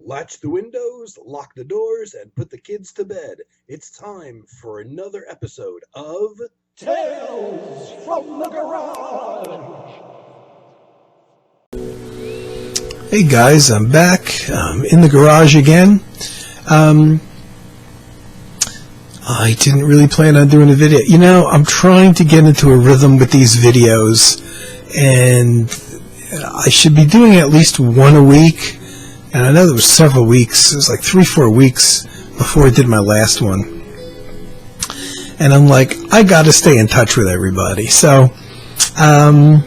Latch the windows, lock the doors, and put the kids to bed. It's time for another episode of Tales from the Garage. Hey guys, I'm back in the garage again. I didn't really plan on doing a video. You know, I'm trying to get into a rhythm with these videos, and I should be doing at least one a week. And I know there was several weeks. It was like 3-4 weeks before I did my last one. And I'm like, I got to stay in touch with everybody. So, I'm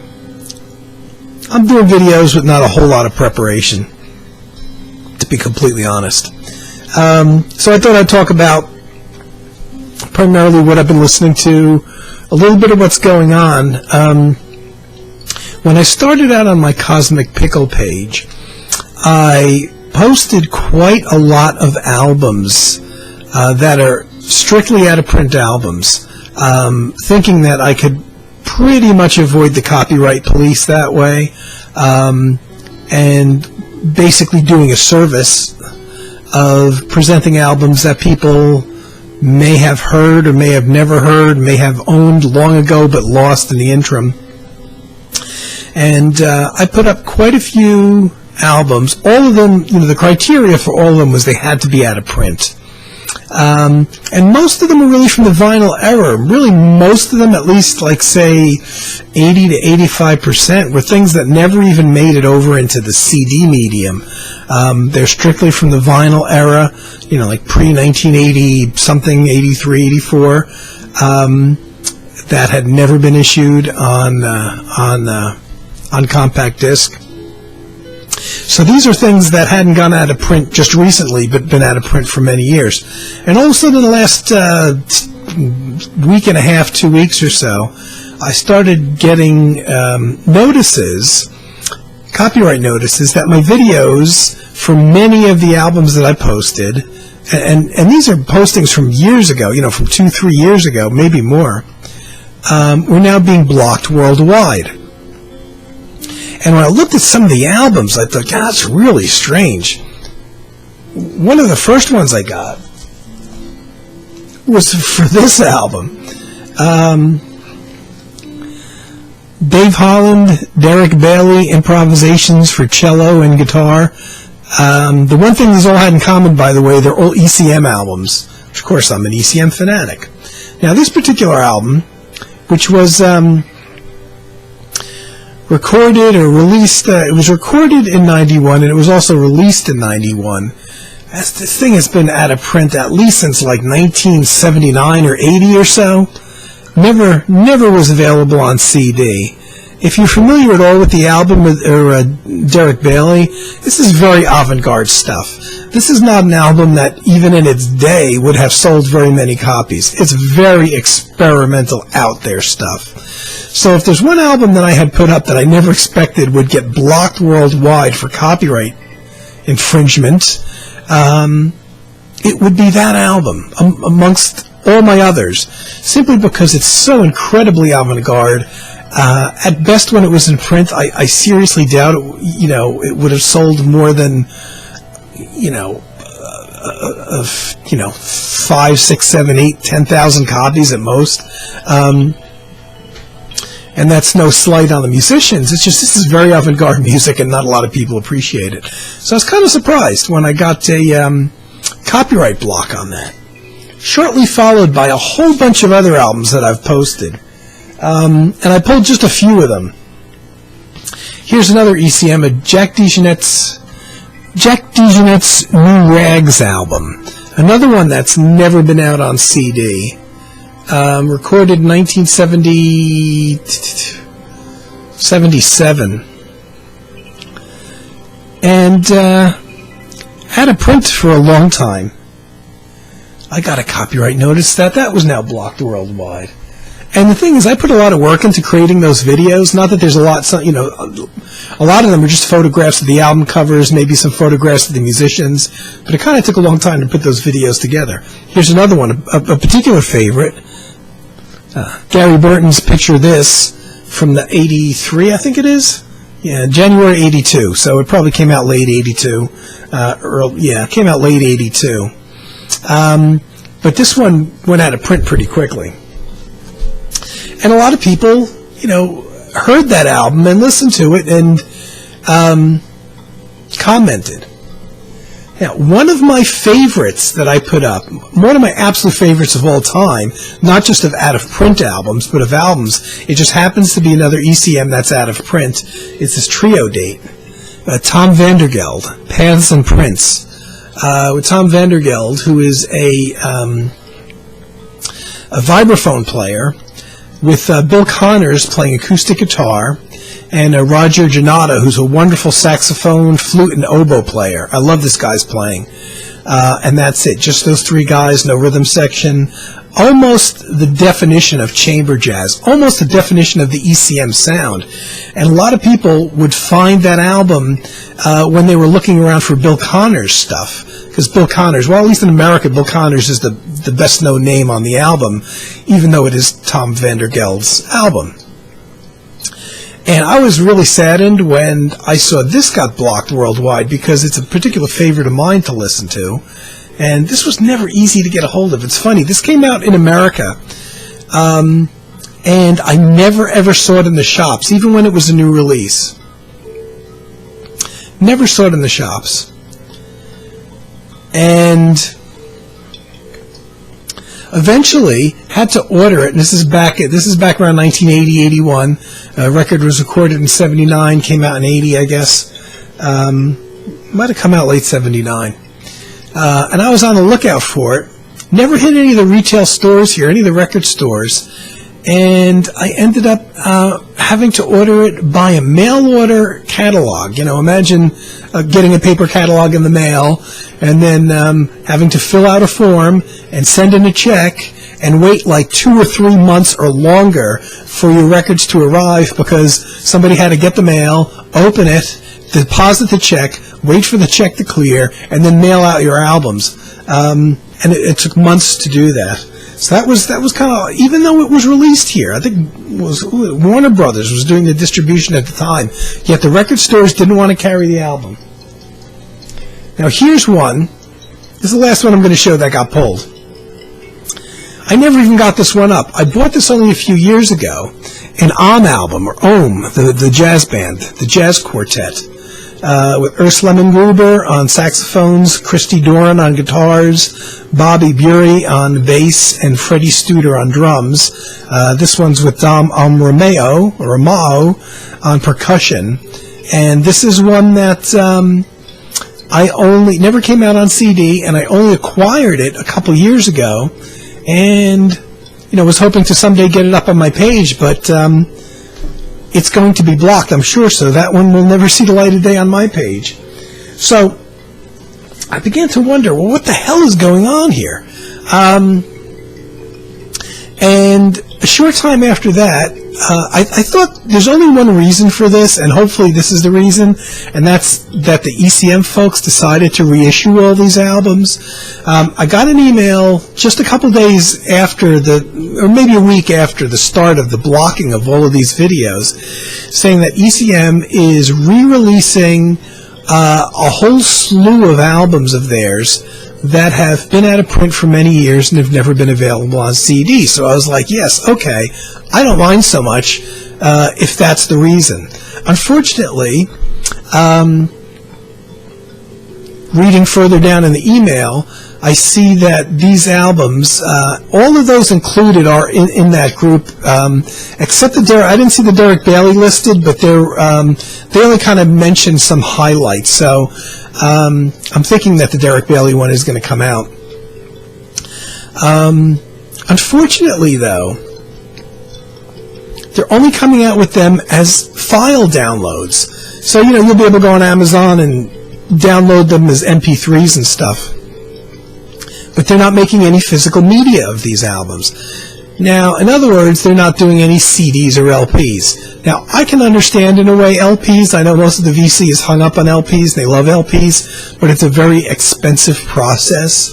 doing videos with not a whole lot of preparation, to be completely honest. So I thought I'd talk about primarily what I've been listening to, a little bit of what's going on. When I started out on my Cosmic Pickle page, I posted quite a lot of albums that are strictly out-of-print albums, thinking that I could pretty much avoid the copyright police that way, and basically doing a service of presenting albums that people may have heard or may have never heard, may have owned long ago but lost in the interim. And I put up quite a few albums. All of them, you know, the criteria for all of them was they had to be out of print. And most of them were really from the vinyl era. Really, most of them, at least like say 80 to 85%, were things that never even made it over into the CD medium. They're strictly from the vinyl era, you know, like pre-1980 something, 83, 84, that had never been issued on compact disc. So these are things that hadn't gone out of print just recently, but been out of print for many years. And all of a sudden, in the last week and a half, 2 weeks or so, I started getting notices, copyright notices, that my videos for many of the albums that I posted, and these are postings from years ago, you know, from 2-3 years ago, maybe more, were now being blocked worldwide. And when I looked at some of the albums, I thought, God, that's really strange. One of the first ones I got was for this album. Dave Holland, Derek Bailey, improvisations for cello and guitar. The one thing these all had in common, by the way, they're all ECM albums. Which, of course, I'm an ECM fanatic. Now, this particular album, which was recorded or released, it was recorded in 91 and it was also released in 91. This thing has been out of print at least since like 1979 or 80 or so. Never was available on CD. If you're familiar at all with the album with Derek Bailey, this is very avant-garde stuff. This is not an album that even in its day would have sold very many copies. It's very experimental, out there stuff. So if there's one album that I had put up that I never expected would get blocked worldwide for copyright infringement, it would be that album, amongst all my others, simply because it's so incredibly avant-garde. At best, when it was in print, I seriously doubt it, you know, it would have sold more than, 5, 6, 7, 8, 10,000 copies at most. And that's no slight on the musicians. It's just this is very avant-garde music, and not a lot of people appreciate it. So I was kind of surprised when I got a copyright block on that. Shortly followed by a whole bunch of other albums that I've posted. And I pulled just a few of them. Here's another ECM, a Jack DeJohnette's New Rags album. Another one that's never been out on CD. Recorded in 1977. And had a print for a long time. I got a copyright notice that was now blocked worldwide. And the thing is, I put a lot of work into creating those videos. Not that there's a lot, you know, a lot of them are just photographs of the album covers, maybe some photographs of the musicians, but it kind of took a long time to put those videos together. Here's another one, a particular favorite. Gary Burton's Picture This from the 83, I think it is. Yeah, January 82. So it probably came out late 82. It came out late 82. But this one went out of print pretty quickly. And a lot of people, heard that album and listened to it and commented. Now, one of my favorites that I put up, one of my absolute favorites of all time, not just of out-of-print albums, but of albums, it just happens to be another ECM that's out of print. It's this trio date. Tom Vandergeld, Paths and Prince. With Tom Vandergeld, who is a vibraphone player, with Bill Connors playing acoustic guitar, and Roger Giannotta, who's a wonderful saxophone, flute, and oboe player. I love this guy's playing. And that's it. Just those three guys, no rhythm section. Almost the definition of chamber jazz. Almost the definition of the ECM sound. And a lot of people would find that album when they were looking around for Bill Connors stuff. Because Bill Connors, well, at least in America, Bill Connors is the best-known name on the album, even though it is Tom Vandergeld's album. And I was really saddened when I saw this got blocked worldwide because it's a particular favorite of mine to listen to. And this was never easy to get a hold of. It's funny, this came out in America, and I never ever saw it in the shops, even when it was a new release. Never saw it in the shops. And eventually had to order it, and this is back around 1980, 81. Record was recorded in 79, came out in 80, I guess. Might have come out late 79. And I was on the lookout for it. Never hit any of the retail stores here, any of the record stores. And I ended up having to order it by a mail order catalog. Imagine getting a paper catalog in the mail and then having to fill out a form and send in a check and wait like 2 or 3 months or longer for your records to arrive because somebody had to get the mail, open it, deposit the check, wait for the check to clear, and then mail out your albums. And it took months to do that. So that was kind of, even though it was released here, I think it was Warner Brothers was doing the distribution at the time, yet the record stores didn't want to carry the album. Now here's one. This is the last one I'm going to show that got pulled. I never even got this one up. I bought this only a few years ago. An album, or Ohm, the jazz band, the jazz quartet, with Urs Lemengruber on saxophones, Christy Doran on guitars, Bobby Bury on bass, and Freddie Studer on drums. This one's with Dom Ramao on percussion. And this is one that I never came out on CD, and I only acquired it a couple years ago. And, was hoping to someday get it up on my page, but it's going to be blocked, I'm sure, so that one will never see the light of day on my page. So I began to wonder, well, what the hell is going on here? And a short time after that, I thought there's only one reason for this, and hopefully this is the reason, and that's that the ECM folks decided to reissue all these albums. I got an email just a couple days after or maybe a week after the start of the blocking of all of these videos, saying that ECM is re-releasing a whole slew of albums of theirs that have been out of print for many years and have never been available on CD. So I was like, yes, okay, I don't mind so much if that's the reason. Unfortunately, reading further down in the email, I see that these albums, all of those included are in that group, except I didn't see the Derek Bailey listed, but they only kind of mentioned some highlights. So I'm thinking that the Derek Bailey one is going to come out. Unfortunately, though, they're only coming out with them as file downloads. So, you'll be able to go on Amazon and download them as MP3s and stuff. But they're not making any physical media of these albums. Now, in other words, they're not doing any CDs or LPs. Now, I can understand in a way LPs. I know most of the VC is hung up on LPs. They love LPs, but it's a very expensive process.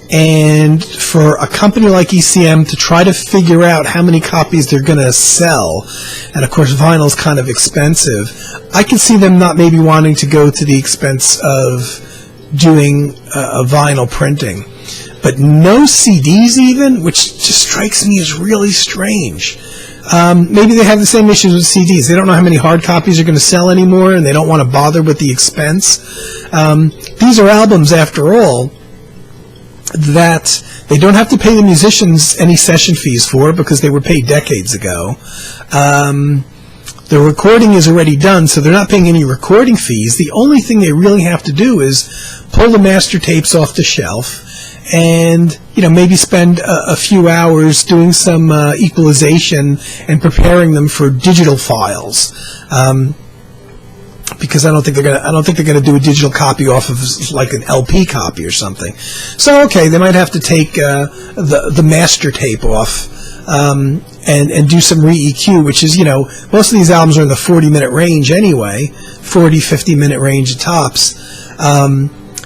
And for a company like ECM to try to figure out how many copies they're going to sell, and of course vinyl's kind of expensive, I can see them not maybe wanting to go to the expense of doing a vinyl printing. But no CDs even, which just strikes me as really strange. Maybe they have the same issues with CDs. They don't know how many hard copies are going to sell anymore, and they don't want to bother with the expense. These are albums, after all, that they don't have to pay the musicians any session fees for because they were paid decades ago. The recording is already done, so they're not paying any recording fees. The only thing they really have to do is pull the master tapes off the shelf and, maybe spend a few hours doing some equalization and preparing them for digital files. Because I don't think they're gonna do a digital copy off of like an LP copy or something. So okay, they might have to take the master tape off and do some re-EQ, which is most of these albums are in the 40-minute range anyway, 50-minute range at tops.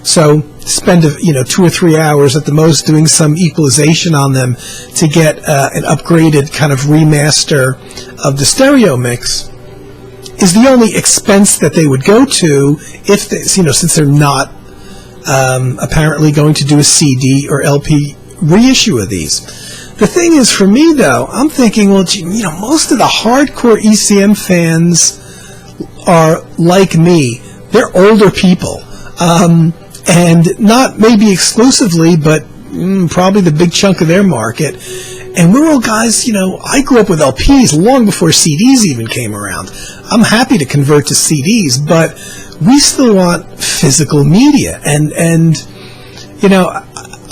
So spend 2 or 3 hours at the most doing some equalization on them to get an upgraded kind of remaster of the stereo mix is the only expense that they would go to if they, since they're not apparently going to do a CD or LP reissue of these. The thing is, for me though, I'm thinking, well, most of the hardcore ECM fans are like me. They're older people, and not maybe exclusively, but probably the big chunk of their market. And we're all guys, I grew up with LPs long before CDs even came around. I'm happy to convert to CDs, but we still want physical media. And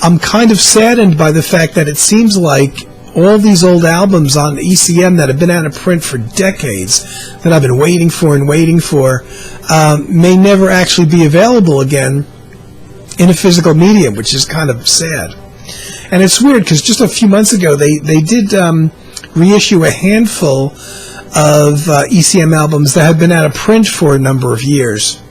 I'm kind of saddened by the fact that it seems like all these old albums on ECM that have been out of print for decades, that I've been waiting for, may never actually be available again in a physical medium, which is kind of sad. And it's weird because just a few months ago they did reissue a handful of ECM albums that had been out of print for a number of years.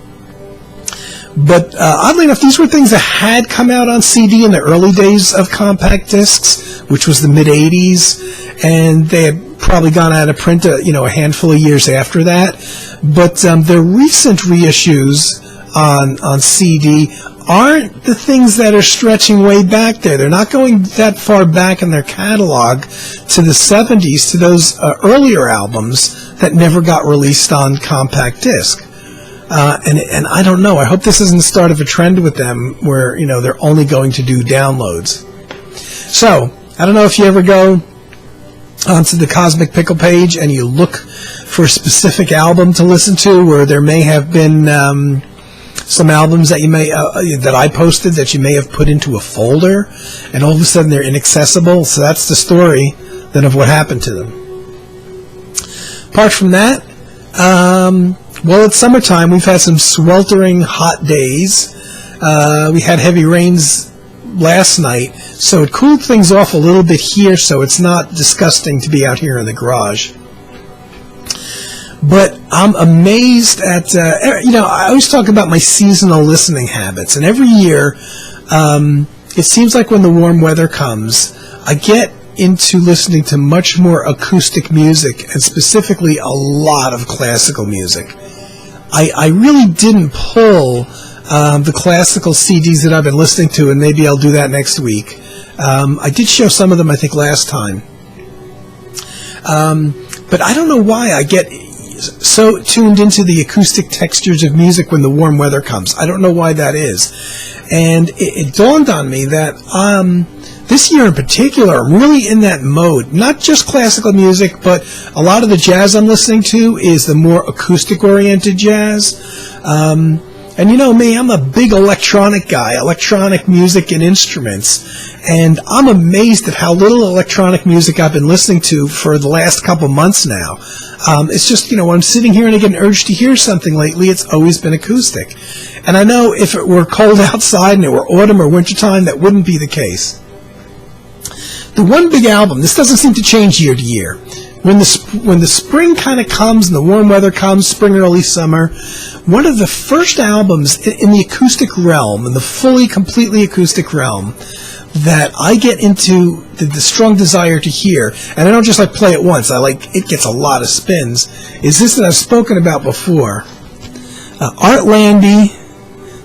But oddly enough, these were things that had come out on CD in the early days of compact discs, which was the mid-'80s, and they had probably gone out of print a handful of years after that. But the recent reissues on CD aren't the things that are stretching way back there. They're not going that far back in their catalog to the 70s, to those earlier albums that never got released on compact disc. And I don't know. I hope this isn't the start of a trend with them where, they're only going to do downloads. So, I don't know if you ever go onto the Cosmic Pickle page and you look for a specific album to listen to, where there may have been some albums that that I posted that you may have put into a folder, and all of a sudden they're inaccessible. So that's the story then of what happened to them. Apart from that, well, it's summertime. We've had some sweltering hot days. We had heavy rains last night, so it cooled things off a little bit here, so it's not disgusting to be out here in the garage. But I'm amazed at, I always talk about my seasonal listening habits, and every year, it seems like when the warm weather comes, I get into listening to much more acoustic music, and specifically a lot of classical music. I really didn't pull the classical CDs that I've been listening to, and maybe I'll do that next week. I did show some of them, I think, last time. But I don't know why I get so tuned into the acoustic textures of music when the warm weather comes. I don't know why that is. And it dawned on me that this year in particular, I'm really in that mode. Not just classical music, but a lot of the jazz I'm listening to is the more acoustic-oriented jazz. And you know me, I'm a big electronic guy, electronic music and instruments. And I'm amazed at how little electronic music I've been listening to for the last couple months now. It's just, when I'm sitting here and I get an urge to hear something lately, it's always been acoustic. And I know if it were cold outside and it were autumn or wintertime, that wouldn't be the case. The one big album, this doesn't seem to change year to year. When the spring kind of comes and the warm weather comes, spring, early summer, one of the first albums in the acoustic realm, in the fully, completely acoustic realm, that I get into the strong desire to hear, and I don't just like play it once, it gets a lot of spins, is this that I've spoken about before. Art Landy,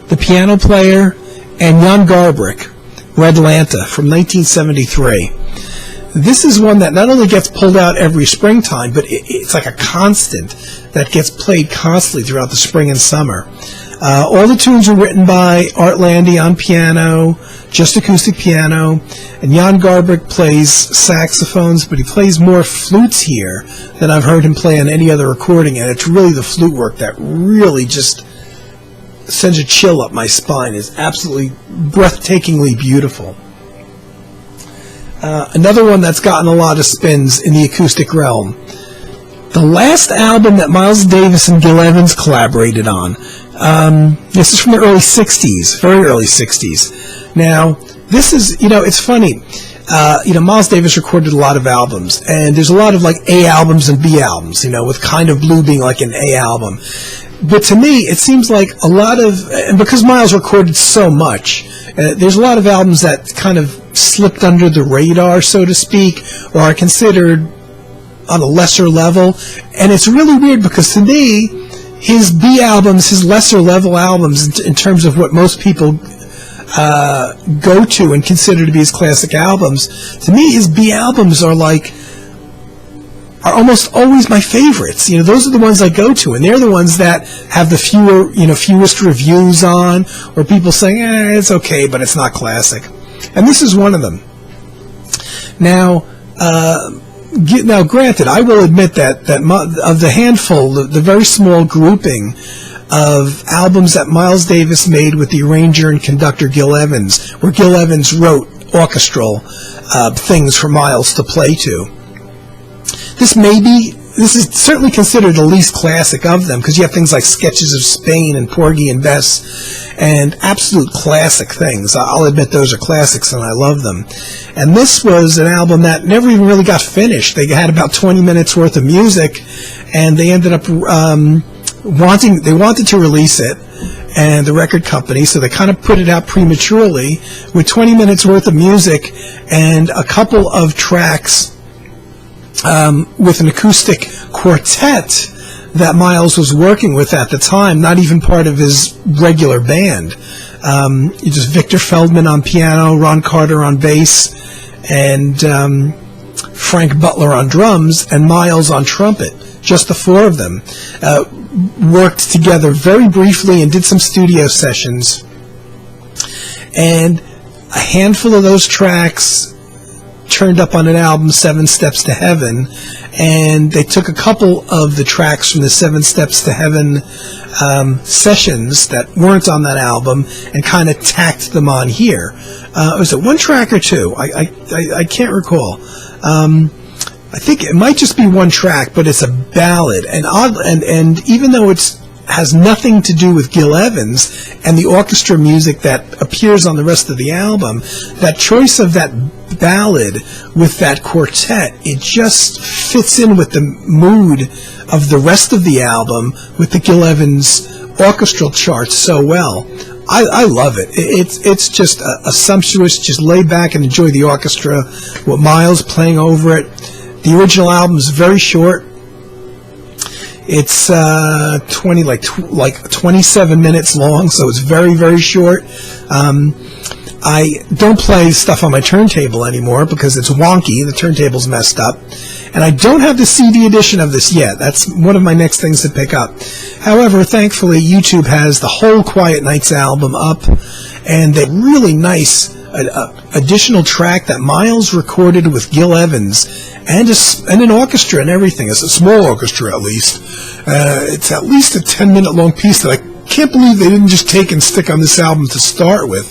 the piano player, and Jan Garbrick, Red Lanta from 1973. This is one that not only gets pulled out every springtime, but it's like a constant that gets played constantly throughout the spring and summer. All the tunes are written by Art Landy on piano, just acoustic piano, and Jan Garbrick plays saxophones, but he plays more flutes here than I've heard him play on any other recording, and it's really the flute work that really just sends a chill up my spine. It's absolutely breathtakingly beautiful. Another one that's gotten a lot of spins in the acoustic realm. The last album that Miles Davis and Gil Evans collaborated on. This is from the early 60s, very early 60s. Now, this is, it's funny. Miles Davis recorded a lot of albums, and there's a lot of like A albums and B albums, with Kind of Blue being like an A album. But to me, it seems like a lot of, and because Miles recorded so much, there's a lot of albums that kind of slipped under the radar, so to speak, or are considered on a lesser level. And it's really weird because to me, his B albums, his lesser level albums, in terms of what most people go to and consider to be his classic albums, to me, his B albums are almost always my favorites. Those are the ones I go to, and they're the ones that have the fewest reviews on, or people saying, it's okay, but it's not classic. And this is one of them. Now, granted, I will admit that of the handful, the very small grouping of albums that Miles Davis made with the arranger and conductor Gil Evans, where Gil Evans wrote orchestral things for Miles to play to. This is certainly considered the least classic of them, because you have things like Sketches of Spain and Porgy and Bess, and absolute classic things. I'll admit those are classics, and I love them. And this was an album that never even really got finished. They had about 20 minutes worth of music, and they ended up wanted to release it, and the record company, so they kind of put it out prematurely with 20 minutes worth of music and a couple of tracks with an acoustic quartet that Miles was working with at the time, not even part of his regular band. Just Victor Feldman on piano, Ron Carter on bass, and Frank Butler on drums, and Miles on trumpet. Just the four of them worked together very briefly and did some studio sessions. And a handful of those tracks turned up on an album, 7 Steps to Heaven, and they took a couple of the tracks from the 7 Steps to Heaven sessions that weren't on that album and kind of tacked them on here. Was it one track or two? I can't recall. I think it might just be one track, but it's a ballad, and even though it's has nothing to do with Gil Evans and the orchestra music that appears on the rest of the album, that choice of that ballad with that quartet, it just fits in with the mood of the rest of the album with the Gil Evans orchestral charts so well. I love it. It's just a sumptuous, just lay back and enjoy the orchestra with Miles playing over it. The original album is very short. It's 27 minutes long, so it's very, very short. I don't play stuff on my turntable anymore because it's wonky. The turntable's messed up. And I don't have the CD edition of this yet. That's one of my next things to pick up. However, thankfully, YouTube has the whole Quiet Nights album up, and the really nice additional track that Miles recorded with Gil Evans and an orchestra and everything. It's a small orchestra, at least. It's at least a 10-minute long piece that I can't believe they didn't just take and stick on this album to start with.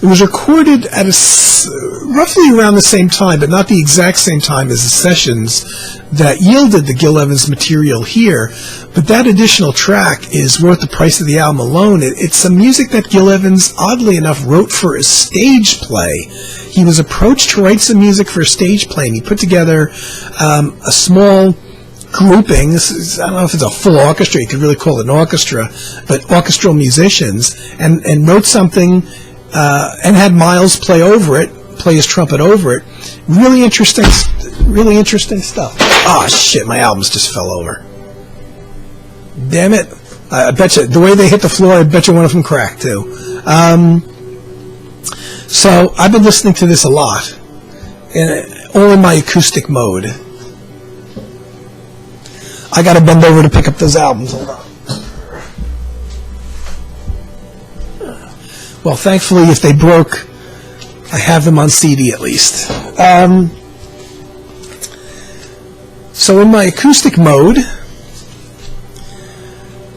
It was recorded at roughly around the same time, but not the exact same time as the sessions that yielded the Gil Evans material here. But that additional track is worth the price of the album alone. It's some music that Gil Evans, oddly enough, wrote for a stage play. He was approached to write some music for a stage play, and he put together a small grouping. I don't know if it's a full orchestra, you could really call it an orchestra, but orchestral musicians, and wrote something and had Miles play his trumpet over it. Really interesting stuff. Oh shit, my albums just fell over. Damn it. I bet you, the way they hit the floor, I bet you one of them cracked too. So I've been listening to this a lot, all in my acoustic mode. I gotta bend over to pick up those albums. Hold on. Well, thankfully, if they broke, I have them on CD at least. So in my acoustic mode,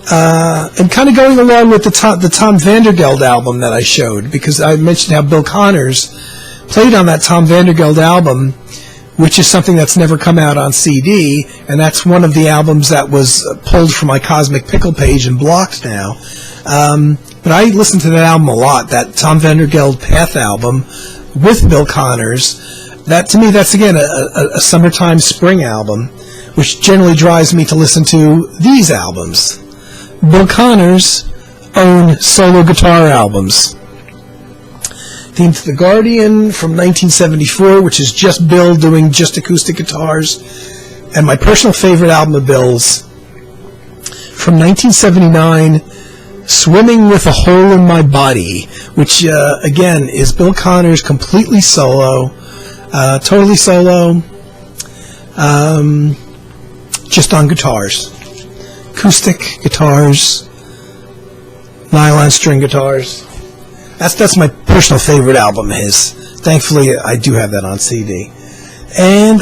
and kind of going along with the Tom Vandergeld album that I showed, because I mentioned how Bill Connors played on that Tom Vandergeld album, which is something that's never come out on CD, and that's one of the albums that was pulled from my Cosmic Pickle page and blocked now. But I listened to that album a lot, that Tom Vandergeld Path album with Bill Connors. That, to me, that's again a summertime spring album, which generally drives me to listen to these albums. Bill Connors' own solo guitar albums. Theme to the Guardian from 1974, which is just Bill doing just acoustic guitars. And my personal favorite album of Bill's from 1979, Swimming with a Hole in My Body, which, again, is Bill Connors completely solo, totally solo, just on guitars. Acoustic guitars, nylon string guitars. That's my personal favorite album of his. Thankfully, I do have that on CD. And,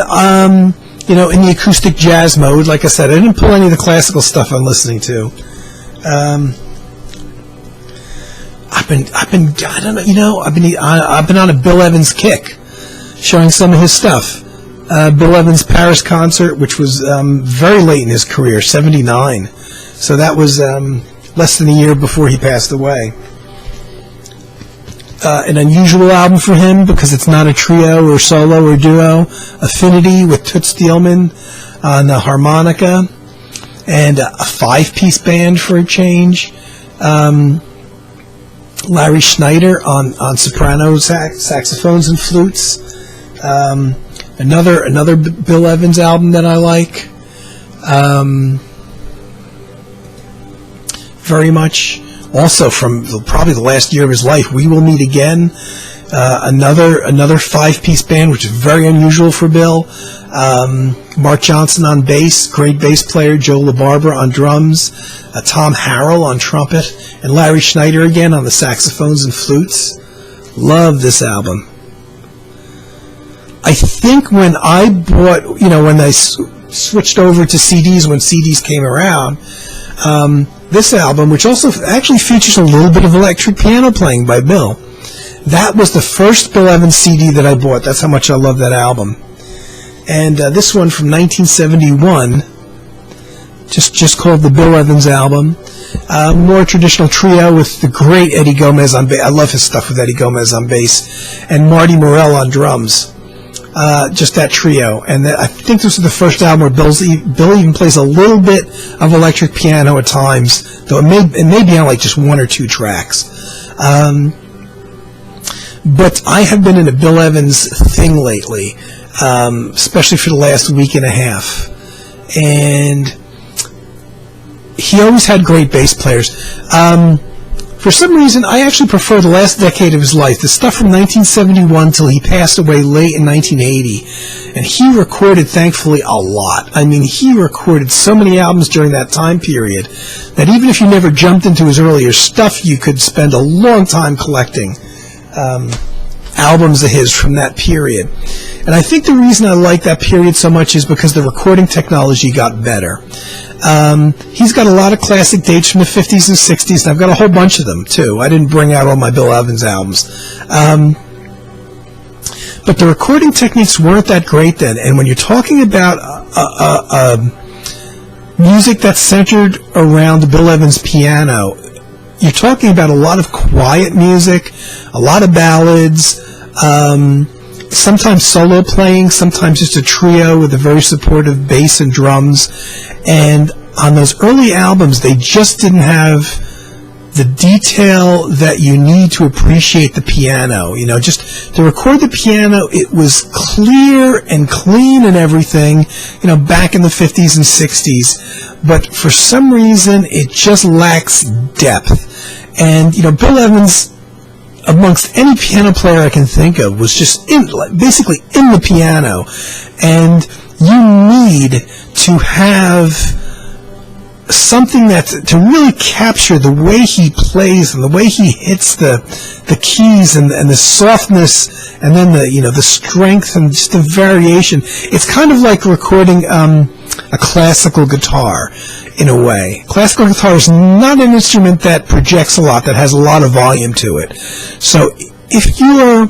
in the acoustic jazz mode, like I said, I didn't pull any of the classical stuff I'm listening to. I've been on a Bill Evans kick, showing some of his stuff. Bill Evans' Paris concert, which was very late in his career, 79. So that was less than a year before he passed away. An unusual album for him because it's not a trio or solo or duo. Affinity with Toots Thielman on the harmonica, and a 5-piece band for a change. Larry Schneider on soprano saxophones and flutes. Another Bill Evans album that I like very much. Also from probably the last year of his life, We Will Meet Again. Another 5-piece band, which is very unusual for Bill. Mark Johnson on bass, great bass player. Joe LaBarbera on drums. Tom Harrell on trumpet, and Larry Schneider again on the saxophones and flutes. Love this album. I think when I bought, when I switched over to CDs, when CDs came around, this album, which also actually features a little bit of electric piano playing by Bill, that was the first Bill Evans CD that I bought. That's how much I love that album. And this one from 1971, just called the Bill Evans album. More traditional trio with the great Eddie Gomez on bass. I love his stuff with Eddie Gomez on bass, and Marty Morell on drums. Just that trio. And I think this is the first album where Bill even plays a little bit of electric piano at times, though it may be on like just one or two tracks. But I have been in a Bill Evans thing lately, especially for the last week and a half. And he always had great bass players. For some reason, I actually prefer the last decade of his life, the stuff from 1971 till he passed away late in 1980. And he recorded, thankfully, a lot. I mean, he recorded so many albums during that time period that even if you never jumped into his earlier stuff, you could spend a long time collecting albums of his from that period. And I think the reason I like that period so much is because the recording technology got better. He's got a lot of classic dates from the 50s and 60s, and I've got a whole bunch of them, too. I didn't bring out all my Bill Evans albums. But the recording techniques weren't that great then, and when you're talking about music that's centered around the Bill Evans piano, you're talking about a lot of quiet music, a lot of ballads, sometimes solo playing, sometimes just a trio with a very supportive bass and drums. And on those early albums, they just didn't have the detail that you need to appreciate the piano. You know, just to record the piano, it was clear and clean and everything, you know, back in the 50s and 60s. But for some reason, it just lacks depth. And, you know, Bill Evans, amongst any piano player I can think of, was just basically in the piano. And you need to have something to really capture the way he plays and the way he hits the keys and the softness, and then the strength and just the variation. It's kind of like recording a classical guitar in a way. Classical guitar is not an instrument that projects a lot, that has a lot of volume to it. So if you're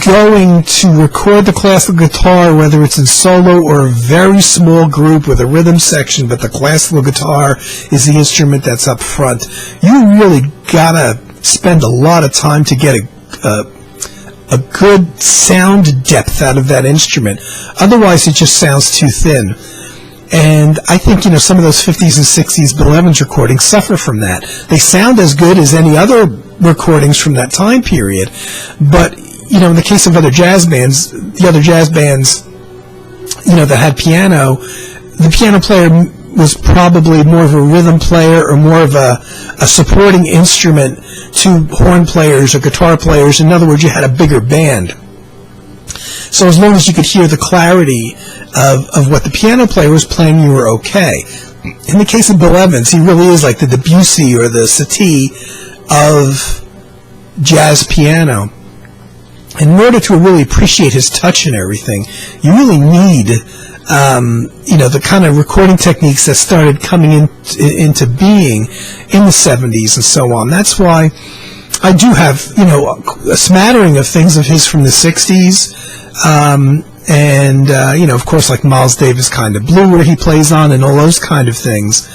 going to record the classical guitar, whether it's in solo or a very small group with a rhythm section, but the classical guitar is the instrument that's up front, you really gotta spend a lot of time to get a good sound depth out of that instrument. Otherwise, it just sounds too thin. And I think, you know, some of those 50s and 60s Bill Evans recordings suffer from that. They sound as good as any other recordings from that time period, but, you know, in the case of other jazz bands, the other jazz bands, you know, that had piano, the piano player was probably more of a rhythm player or more of a supporting instrument to horn players or guitar players. In other words, you had a bigger band. So as long as you could hear the clarity of what the piano player was playing, you were okay. In the case of Bill Evans, he really is like the Debussy or the Satie of jazz piano. And in order to really appreciate his touch and everything, you really need, you know, the kind of recording techniques that started coming into being in the 70s and so on. That's why I do have, you know, a smattering of things of his from the 60s. And you know, of course, like Miles Davis kind of Blue, where he plays on, and all those kind of things.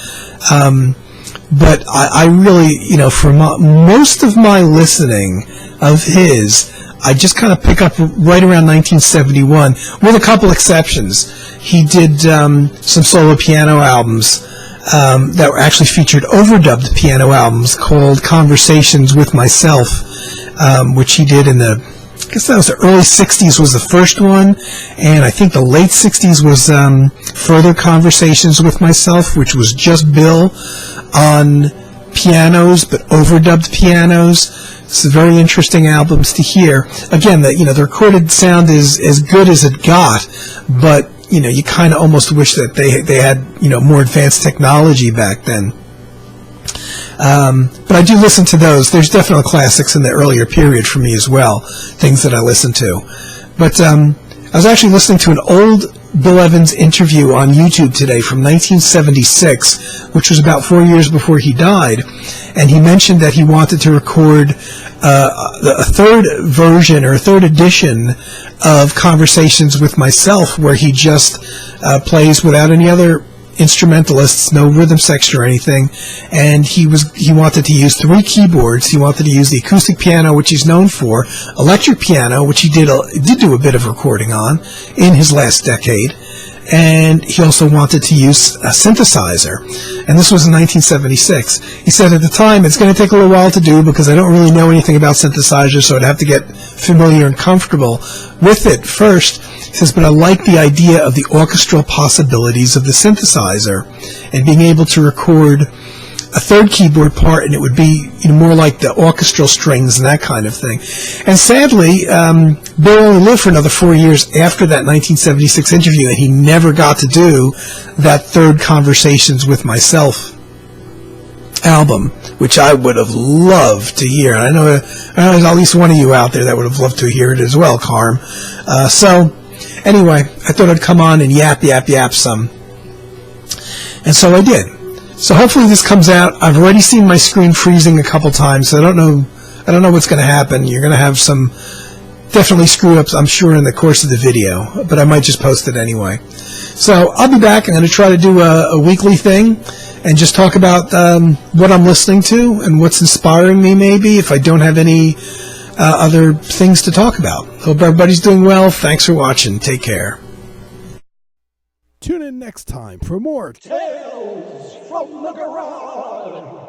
But I really, you know, for most of my listening of his, I just kind of pick up right around 1971, with a couple exceptions. He did some solo piano albums that were actually featured overdubbed piano albums called Conversations with Myself, which he did in I guess that was the early 60s was the first one, and I think the late 60s was Further Conversations with Myself, which was just Bill on pianos, but overdubbed pianos. It's very interesting albums to hear. Again, the recorded sound is as good as it got, but you know, you kind of almost wish that they had, you know, more advanced technology back then. But I do listen to those. There's definitely classics in the earlier period for me as well, things that I listen to. But I was actually listening to an old Bill Evans interview on YouTube today from 1976, which was about 4 years before he died, and he mentioned that he wanted to record a third version or a third edition of Conversations with Myself, where he just plays without any other instrumentalists, no rhythm section or anything, and he wanted to use 3 keyboards. He wanted to use the acoustic piano, which he's known for, electric piano, which he did do a bit of recording on in his last decade, and he also wanted to use a synthesizer, and this was in 1976. He said at the time, it's going to take a little while to do because I don't really know anything about synthesizers, so I'd have to get familiar and comfortable with it first. He says, but I like the idea of the orchestral possibilities of the synthesizer and being able to record a third keyboard part, and it would be, you know, more like the orchestral strings and that kind of thing. And sadly, Bill only lived for another 4 years after that 1976 interview, and he never got to do that third Conversations with Myself album, which I would have loved to hear. And I know there's at least one of you out there that would have loved to hear it as well, Carm. So anyway, I thought I'd come on and yap some. And so I did. So hopefully this comes out. I've already seen my screen freezing a couple times, so I don't know what's going to happen. You're going to have some definitely screw-ups, I'm sure, in the course of the video, but I might just post it anyway. So I'll be back. I'm going to try to do a weekly thing and just talk about what I'm listening to and what's inspiring me, maybe, if I don't have any other things to talk about. Hope everybody's doing well. Thanks for watching. Take care. Tune in next time for more Tales from the Garage.